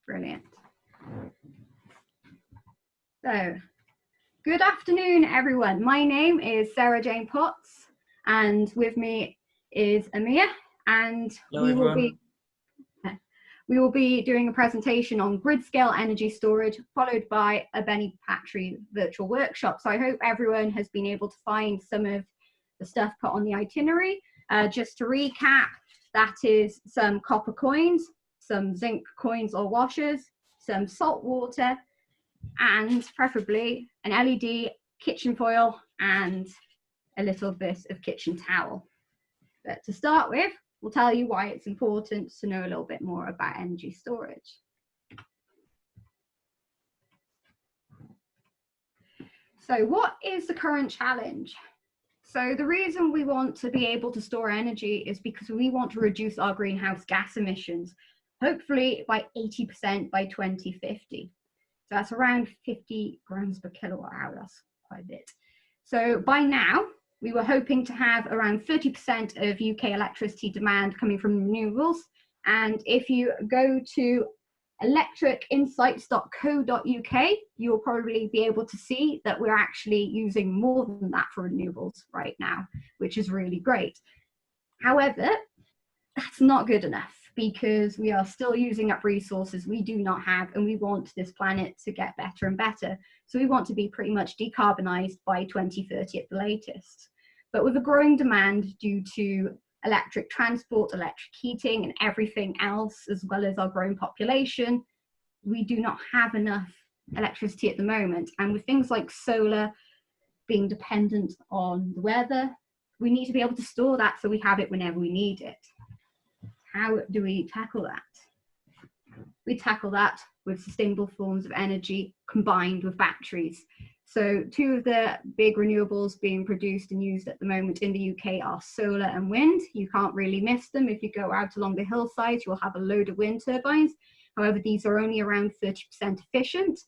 Brilliant. So, good afternoon, everyone. My name is Sarah Jane Potts, and with me is Amir, and we will be doing a presentation on grid-scale energy storage, followed by a Benny Patry virtual workshop. So I hope everyone has been able to find some of the stuff put on the itinerary. Just to recap, that is some copper coins, some zinc coins or washers, some salt water, and preferably an LED, kitchen foil, and a little bit of kitchen towel. But to start with, we'll tell you why it's important to know a little bit more about energy storage. So what is the current challenge? So the reason we want to be able to store energy is because we want to reduce our greenhouse gas emissions, hopefully by 80% by 2050. So that's around 50 grams per kilowatt hour, that's quite a bit. So by now, we were hoping to have around 30% of UK electricity demand coming from renewables. And if you go to electricinsights.co.uk, you'll probably be able to see that we're actually using more than that for renewables right now, which is really great. However, that's not good enough because we are still using up resources we do not have, and we want this planet to get better and better. So we want to be pretty much decarbonized by 2030 at the latest. But with a growing demand due to electric transport, electric heating, and everything else, as well as our growing population, we do not have enough electricity at the moment. And with things like solar being dependent on the weather, we need to be able to store that so we have it whenever we need it. How do we tackle that? We tackle that with sustainable forms of energy combined with batteries. So two of the big renewables being produced and used at the moment in the UK are solar and wind. You can't really miss them. If you go out along the hillsides, you'll have a load of wind turbines. However, these are only around 30% efficient,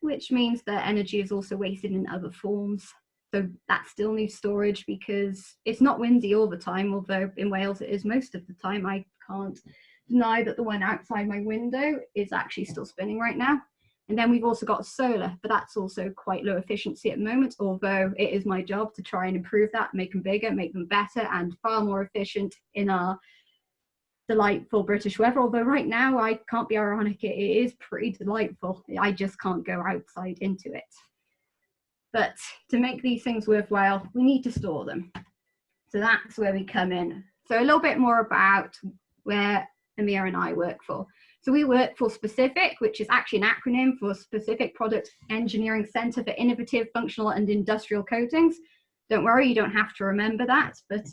which means that energy is also wasted in other forms. So that still needs storage because it's not windy all the time, although in Wales it is most of the time. I can't deny that the one outside my window is actually still spinning right now. And then we've also got solar, but that's also quite low efficiency at the moment, although it is my job to try and improve that, make them bigger, make them better and far more efficient in our delightful British weather. Although right now, I can't be ironic, it is pretty delightful. I just can't go outside into it. But to make these things worthwhile, we need to store them. So that's where we come in. So a little bit more about where Amir and I work for. So we work for SPECIFIC, which is actually an acronym for Specific Product Engineering Center for Innovative, Functional and Industrial Coatings. Don't worry, you don't have to remember that, but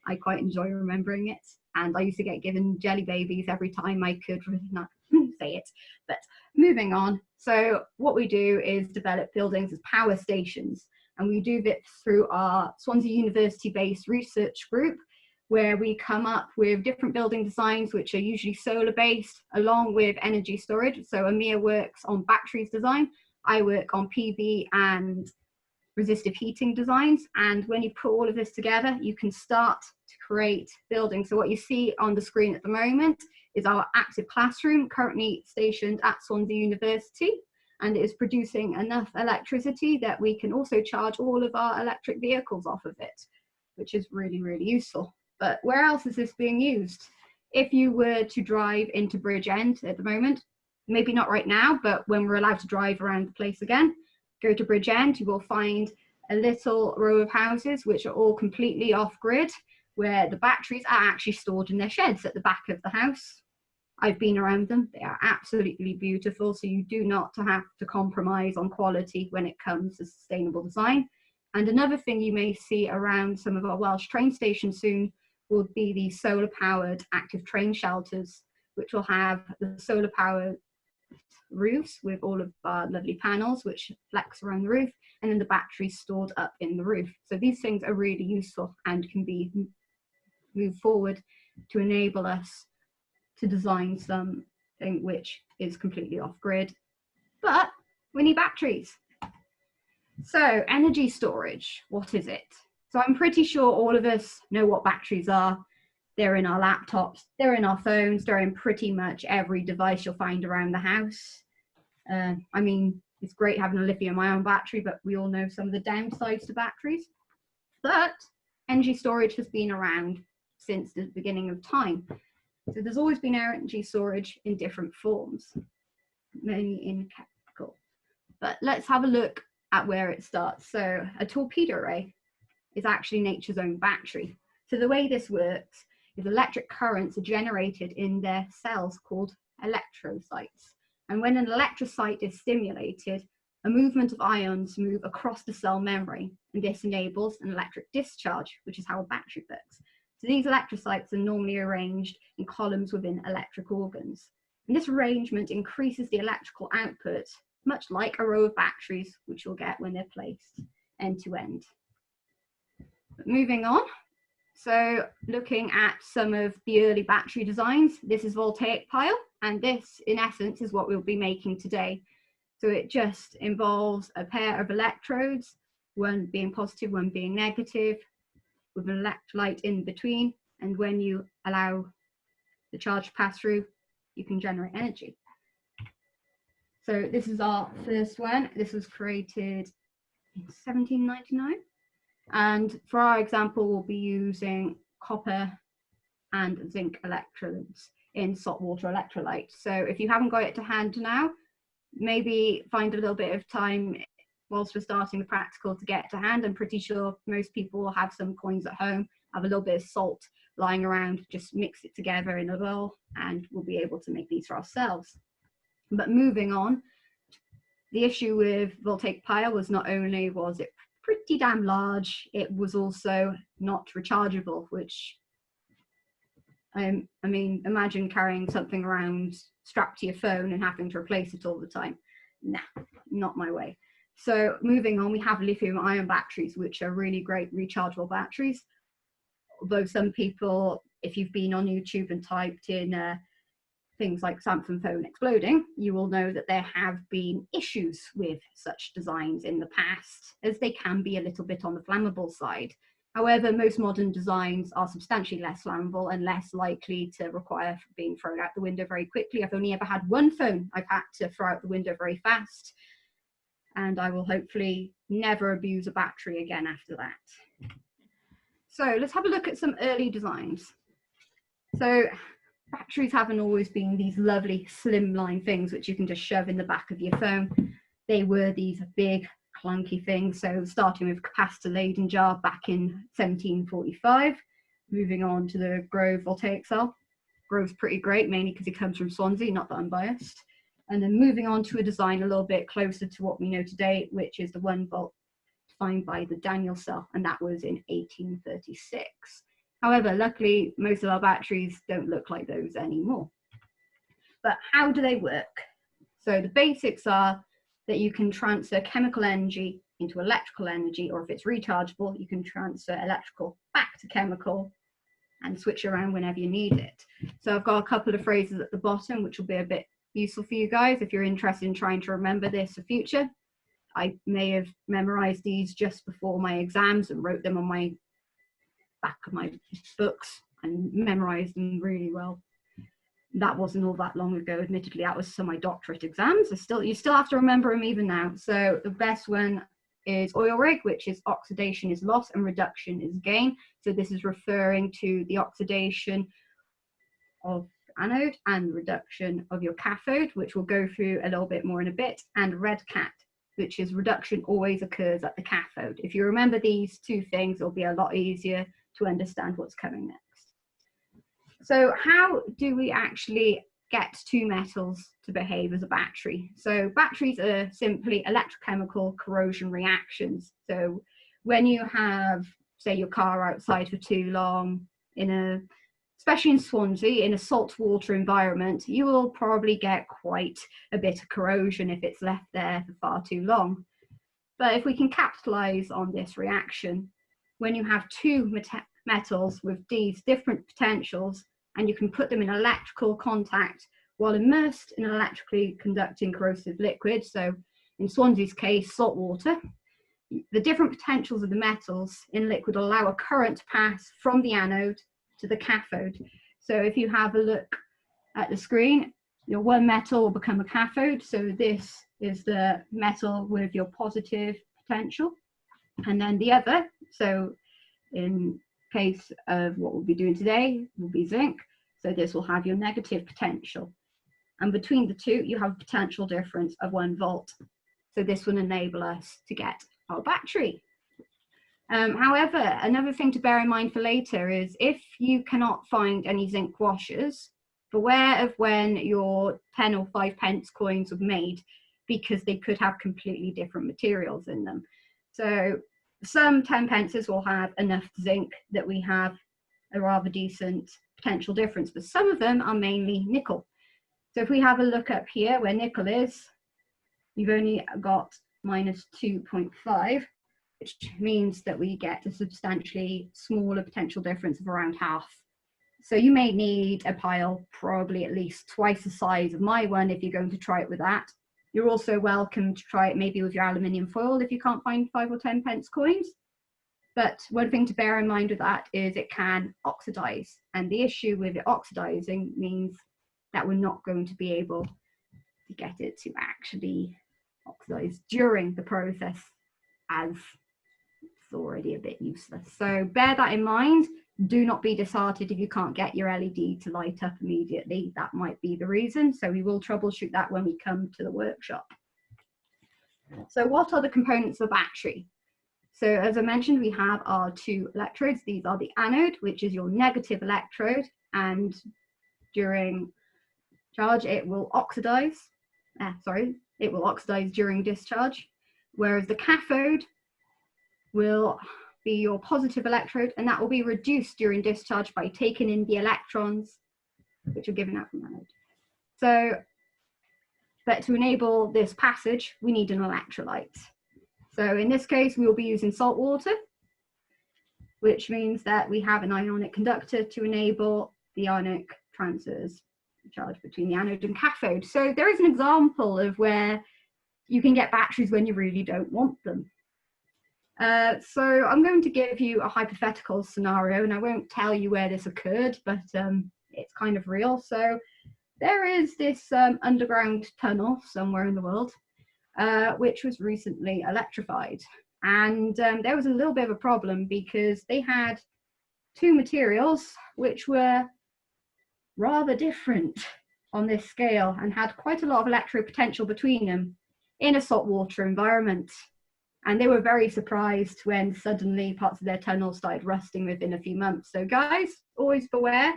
I quite enjoy remembering it. And I used to get given jelly babies every time I could not say it. But moving on. So what we do is develop buildings as power stations. And we do this through our Swansea University based research group, where we come up with different building designs, which are usually solar based, along with energy storage. So Amir works on batteries design. I work on PV and resistive heating designs. And when you put all of this together, you can start to create buildings. So what you see on the screen at the moment is our active classroom, currently stationed at Swansea University, and it is producing enough electricity that we can also charge all of our electric vehicles off of it, which is really, really useful. But where else is this being used? If you were to drive into Bridgend at the moment, maybe not right now, but when we're allowed to drive around the place again, go to Bridgend, you will find a little row of houses which are all completely off-grid, where the batteries are actually stored in their sheds at the back of the house. I've been around them. They are absolutely beautiful, so you do not have to compromise on quality when it comes to sustainable design. And another thing you may see around some of our Welsh train stations soon will be the solar-powered active train shelters, which will have the solar-powered roofs with all of our lovely panels which flex around the roof, and then the batteries stored up in the roof. So these things are really useful and can be moved forward to enable us to design something which is completely off-grid. But we need batteries. So energy storage, what is it? So I'm pretty sure all of us know what batteries are. They're in our laptops, they're in our phones, they're in pretty much every device you'll find around the house. I mean, it's great having a lithium-ion battery, but we all know some of the downsides to batteries. But energy storage has been around since the beginning of time. So there's always been energy storage in different forms, mainly in chemical. But let's have a look at where it starts. So a torpedo ray is actually nature's own battery. So the way this works is electric currents are generated in their cells called electrocytes. And when an electrocyte is stimulated, a movement of ions move across the cell membrane, and this enables an electric discharge, which is how a battery works. So these electrocytes are normally arranged in columns within electric organs. And this arrangement increases the electrical output, much like a row of batteries, which you'll get when they're placed end to end. But moving on, so looking at some of the early battery designs, this is voltaic pile, and this in essence is what we'll be making today. So it just involves a pair of electrodes, one being positive, one being negative, with an electrolyte in between, and when you allow the charge to pass through, you can generate energy. So this is our first one. This was created in 1799. And for our example, we'll be using copper and zinc electrodes in saltwater electrolyte. So if you haven't got it to hand now, maybe find a little bit of time whilst we're starting the practical to get to hand. I'm pretty sure most people will have some coins at home, have a little bit of salt lying around, just mix it together in a bowl, and we'll be able to make these for ourselves. But moving on, the issue with voltaic pile was not only was it pretty damn large, it was also not rechargeable, which I mean, imagine carrying something around strapped to your phone and having to replace it all the time. Nah, not my way. So moving on, we have lithium-ion batteries, which are really great rechargeable batteries. Although some people, if you've been on YouTube and typed in things like Samsung phone exploding, you will know that there have been issues with such designs in the past, as they can be a little bit on the flammable side. However, most modern designs are substantially less flammable and less likely to require being thrown out the window very quickly. I've only ever had one phone I've had to throw out the window very fast, and I will hopefully never abuse a battery again after that. So let's have a look at some early designs. So batteries haven't always been these lovely slimline things which you can just shove in the back of your phone. They were these big clunky things. So starting with capacitor Leyden jar back in 1745, moving on to the Grove voltaic cell. Grove's pretty great, mainly because it comes from Swansea, not that I'm biased. And then moving on to a design a little bit closer to what we know today, which is the 1 volt defined by the Daniell cell, and that was in 1836. However, luckily, most of our batteries don't look like those anymore. But how do they work? So the basics are that you can transfer chemical energy into electrical energy, or if it's rechargeable, you can transfer electrical back to chemical and switch around whenever you need it. So I've got a couple of phrases at the bottom, which will be a bit useful for you guys if you're interested in trying to remember this for future. I may have memorized these just before my exams and wrote them on my back of my books and memorized them really well. That wasn't all that long ago, admittedly. That was some of my doctorate exams. You still have to remember them even now. So the best one is oil rig, which is oxidation is loss and reduction is gain. So this is referring to the oxidation of anode and reduction of your cathode, which we'll go through a little bit more in a bit. And red cat, which is reduction always occurs at the cathode. If you remember these two things, it'll be a lot easier to understand what's coming next. So how do we actually get two metals to behave as a battery? So batteries are simply electrochemical corrosion reactions. So when you have, say, your car outside for too long, especially in Swansea, in a saltwater environment, you will probably get quite a bit of corrosion if it's left there for far too long. But if we can capitalize on this reaction, when you have two metals with these different potentials, and you can put them in electrical contact while immersed in an electrically conducting corrosive liquid, so in Swansea's case, salt water, the different potentials of the metals in liquid allow a current to pass from the anode to the cathode. So if you have a look at the screen, your one metal will become a cathode. So this is the metal with your positive potential. And then the other, so in case of what we'll be doing today, will be zinc. So this will have your negative potential. And between the two, you have a potential difference of 1 volt. So this will enable us to get our battery. However, another thing to bear in mind for later is if you cannot find any zinc washers, beware of when your 10 or 5 pence coins were made, because they could have completely different materials in them. So some 10 pences will have enough zinc that we have a rather decent potential difference, but some of them are mainly nickel. So if we have a look up here where nickel is, you've only got minus 2.5, which means that we get a substantially smaller potential difference of around half. So you may need a pile probably at least twice the size of my one if you're going to try it with that. You're also welcome to try it maybe with your aluminium foil if you can't find 5 or 10 pence coins. But one thing to bear in mind with that is it can oxidize. And the issue with it oxidizing means that we're not going to be able to get it to actually oxidize during the process, as it's already a bit useless. So bear that in mind. Do not be disheartened if you can't get your LED to light up immediately. That might be the reason. So we will troubleshoot that when we come to the workshop. So what are the components of a battery? So as I mentioned, we have our 2 electrodes. These are the anode, which is your negative electrode, and during charge it will oxidize. It will oxidize during discharge, whereas the cathode will be your positive electrode, and that will be reduced during discharge by taking in the electrons which are given out from the anode. So, but to enable this passage, we need an electrolyte. So in this case, we will be using salt water, which means that we have an ionic conductor to enable the ionic transfers charge between the anode and cathode. So there is an example of where you can get batteries when you really don't want them. So I'm going to give you a hypothetical scenario, and I won't tell you where this occurred, but it's kind of real. So there is this underground tunnel somewhere in the world, which was recently electrified. And there was a little bit of a problem because they had 2 materials which were rather different on this scale and had quite a lot of electric potential between them in a saltwater environment. And they were very surprised when suddenly parts of their tunnel started rusting within a few months. So guys, always beware.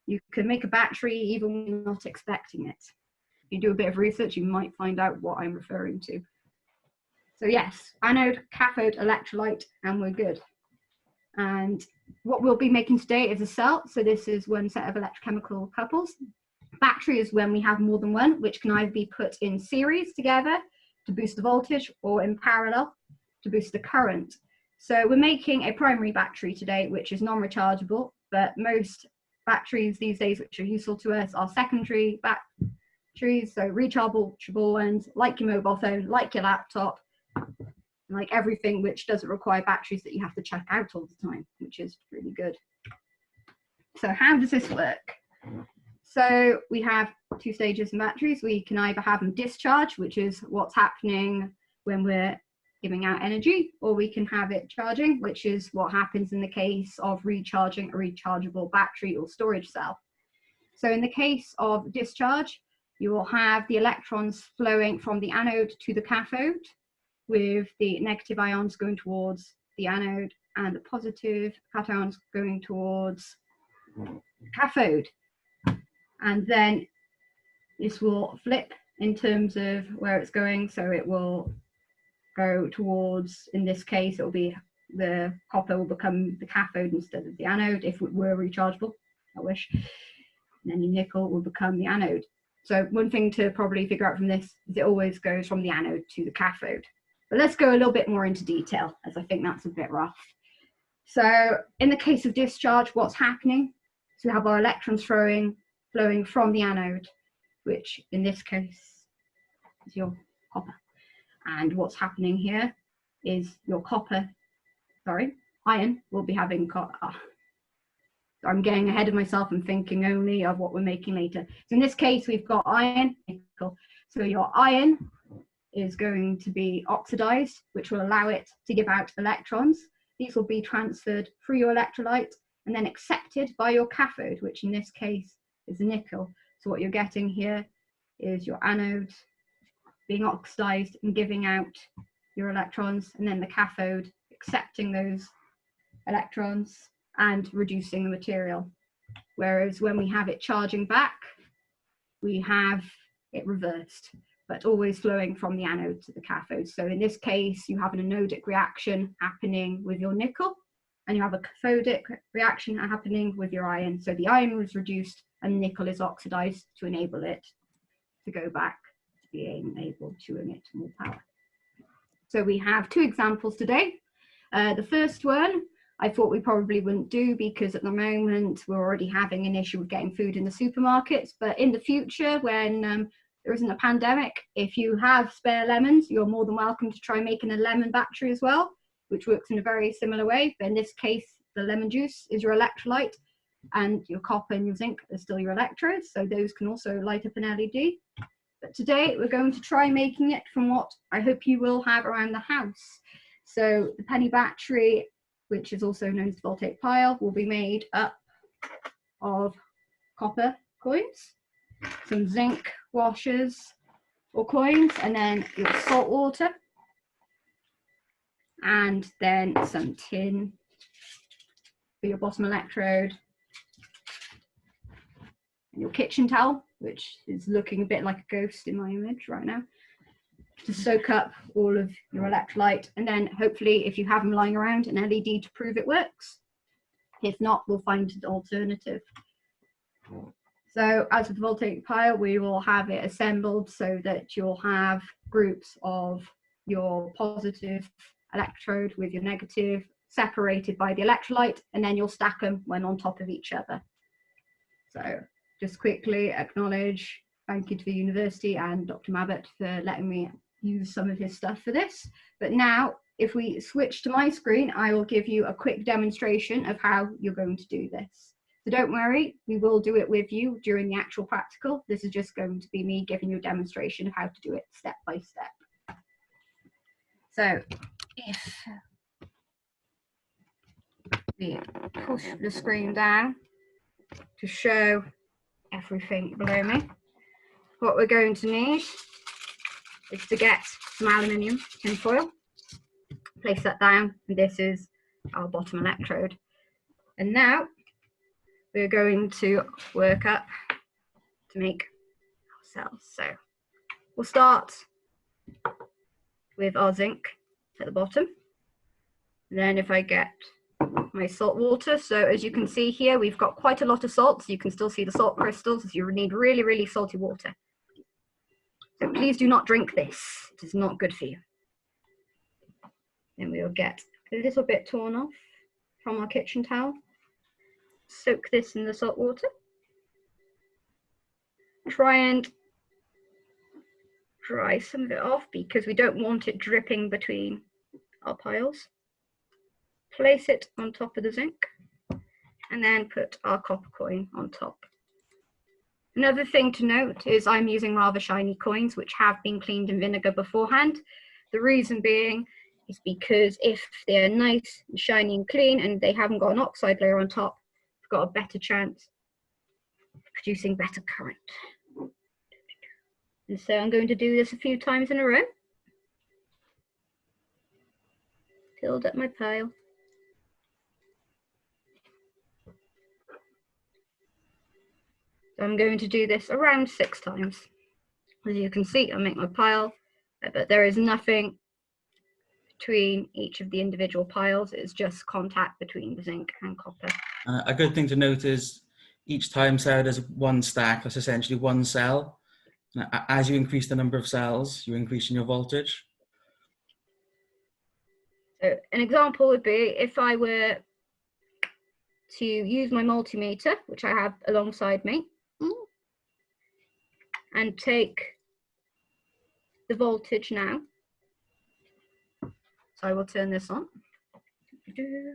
You can make a battery even when you're not expecting it. If you do a bit of research, you might find out what I'm referring to. So yes, anode, cathode, electrolyte, and we're good. And what we'll be making today is a cell. So this is one set of electrochemical couples. Battery is when we have more than one, which can either be put in series together to boost the voltage or in parallel to boost the current. So we're making a primary battery today, which is non-rechargeable, but most batteries these days which are useful to us are secondary batteries, so rechargeable ones, like your mobile phone, like your laptop, like everything which doesn't require batteries that you have to check out all the time, which is really good. So how does this work? So we have 2 stages in batteries. We can either have them discharge, which is what's happening when we're giving out energy, or we can have it charging, which is what happens in the case of recharging a rechargeable battery or storage cell. So in the case of discharge, you will have the electrons flowing from the anode to the cathode, with the negative ions going towards the anode and the positive cations going towards the cathode. And then this will flip in terms of where it's going. So it will go towards, in this case, it will be the copper will become the cathode instead of the anode if it were rechargeable, I wish. And then your nickel will become the anode. So one thing to probably figure out from this is it always goes from the anode to the cathode. But let's go a little bit more into detail, as I think that's a bit rough. So in the case of discharge, what's happening? So we have our electrons flowing from the anode, which in this case is your copper. And what's happening here is your ion will be having I'm getting ahead of myself and thinking only of what we're making later. So in this case, we've got iron, nickel. So your iron is going to be oxidized, which will allow it to give out electrons. These will be transferred through your electrolyte and then accepted by your cathode, which in this case is nickel. So what you're getting here is your anode being oxidized and giving out your electrons, and then the cathode accepting those electrons and reducing the material. Whereas when we have it charging back, we have it reversed, but always flowing from the anode to the cathode. So in this case, you have an anodic reaction happening with your nickel, and you have a cathodic reaction happening with your iron. So the iron was reduced and nickel is oxidized to enable it to go back to being able to emit more power. So we have two examples today. The first one, I thought we probably wouldn't do because at the moment we're already having an issue with getting food in the supermarkets. But in the future, when there isn't a pandemic, if you have spare lemons, you're more than welcome to try making a lemon battery as well, which works in a very similar way. But in this case, the lemon juice is your electrolyte, and your copper and your zinc are still your electrodes. So those can also light up an LED. But today we're going to try making it from what I hope you will have around the house. So the penny battery, which is also known as the voltaic pile, will be made up of copper coins, some zinc washers or coins, and then your salt water, and then some tin for your bottom electrode, and your kitchen towel, which is looking a bit like a ghost in my image right now, to soak up all of your electrolyte. And then hopefully, if you have them lying around, an LED to prove it works. If not, we'll find an alternative. So as with the voltaic pile, we will have it assembled so that you'll have groups of your positive electrode with your negative separated by the electrolyte, and then you'll stack them when on top of each other. So just quickly acknowledge, thank you to the university and Dr. Mabbott for letting me use some of his stuff for this. But now, if we switch to my screen, I will give you a quick demonstration of how you're going to do this. So don't worry, we will do it with you during the actual practical. This is just going to be me giving you a demonstration of how to do it step by step. So if we push the screen down to show everything below me, what we're going to need is to get some aluminium tin foil, place that down, and this is our bottom electrode. And now we're going to work up to make our cells. So we'll start with our zinc at the bottom. And then if I get my salt water, so as you can see here, we've got quite a lot of salt, so you can still see the salt crystals. You need really, really salty water. So please do not drink this. It is not good for you. Then we will get a little bit torn off from our kitchen towel. Soak this in the salt water. Try and dry some of it off because we don't want it dripping between our piles. Place it on top of the zinc and then put our copper coin on top. Another thing to note is I'm using rather shiny coins which have been cleaned in vinegar beforehand. The reason being is because if they're nice and shiny and clean and they haven't got an oxide layer on top, you've got a better chance of producing better current. And so I'm going to do this a few times in a row. Filled up my pile. So I'm going to do this around 6 times. As you can see, I make my pile, but there is nothing between each of the individual piles. It's just contact between the zinc and copper. A good thing to note is each time Sarah does one stack, that's essentially one cell. As you increase the number of cells, you're increasing your voltage. So an example would be if I were to use my multimeter, which I have alongside me, and take the voltage now. So I will turn this on. And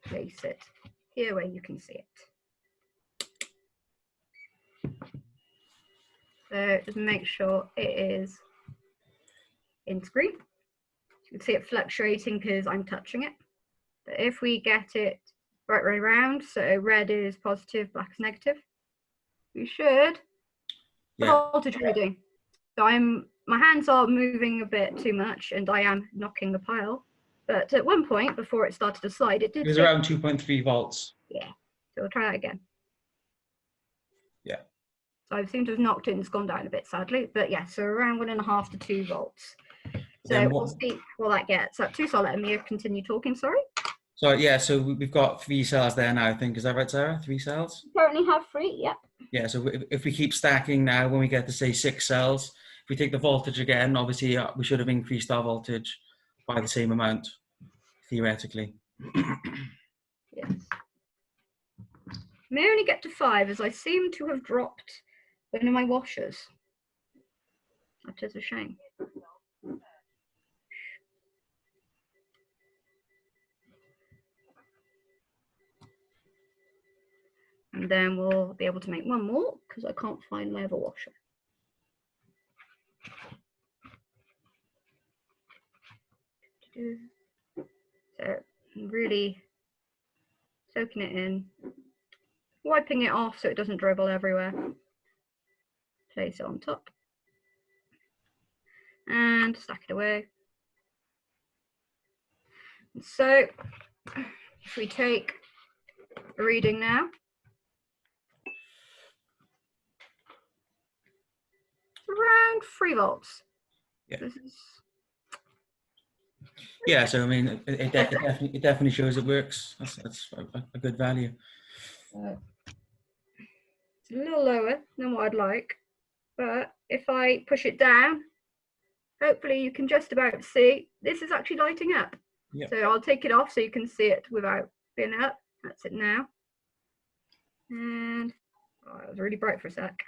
place it here where you can see it. So just make sure it is in screen. You can see it fluctuating because I'm touching it. But if we get it right way around, so red is positive, black is negative, we should. The voltage reading. So my hands are moving a bit too much and I am knocking the pile. But at one point before it started to slide, it did. It was around 2.3 volts. Yeah. So we'll try that again. Yeah. So I seem to have knocked it and it's gone down a bit, sadly. But yeah, so around 1.5 to 2 volts. So we'll see what that gets up to. So I'll let Amir continue talking, sorry. So yeah, so we've got 3 cells there now, I think. Is that right, Sarah? 3 cells? We currently have 3, yeah. Yeah, so if we keep stacking now, when we get to say 6 cells, if we take the voltage again, obviously we should have increased our voltage by the same amount, theoretically. Yes. May only get to 5 as I seem to have dropped one of my washers. That is a shame. And then we'll be able to make one more because I can't find my other washer. So I'm really soaking it in, wiping it off so it doesn't dribble everywhere. Place it on top and stack it away. And so if we take a reading now, around 3 volts. Yeah. This is... Yeah, so I mean, it definitely shows it works. That's a good value. It's a little lower than what I'd like, but if I push it down, hopefully you can just about see this is actually lighting up. Yep. So I'll take it off so you can see it without being up. That's it now. And oh, it was really bright for a sec.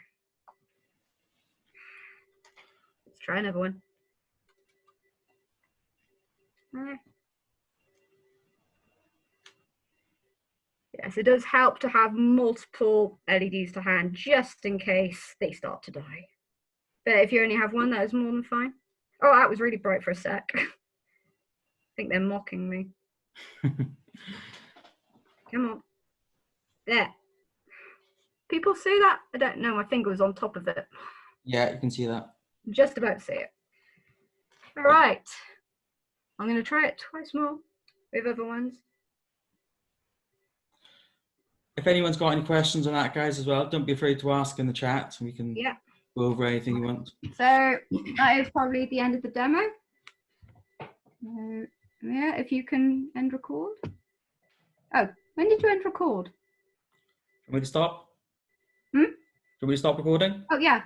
Let's try another one. Yes, it does help to have multiple LEDs to hand just in case they start to die. But if you only have one, that is more than fine. Oh, that was really bright for a sec. I think they're mocking me. Come on. There. People see that? I don't know. My finger was on top of it. Yeah, you can see that. Just about see it. All right. I'm going to try it twice more with other ones. If anyone's got any questions on that, guys, as well, don't be afraid to ask in the chat. We can go over anything you want. So that is probably the end of the demo. Yeah, if you can end record. Oh, when did you end record? Want me to stop? Hmm? Can we stop recording? Oh, yeah.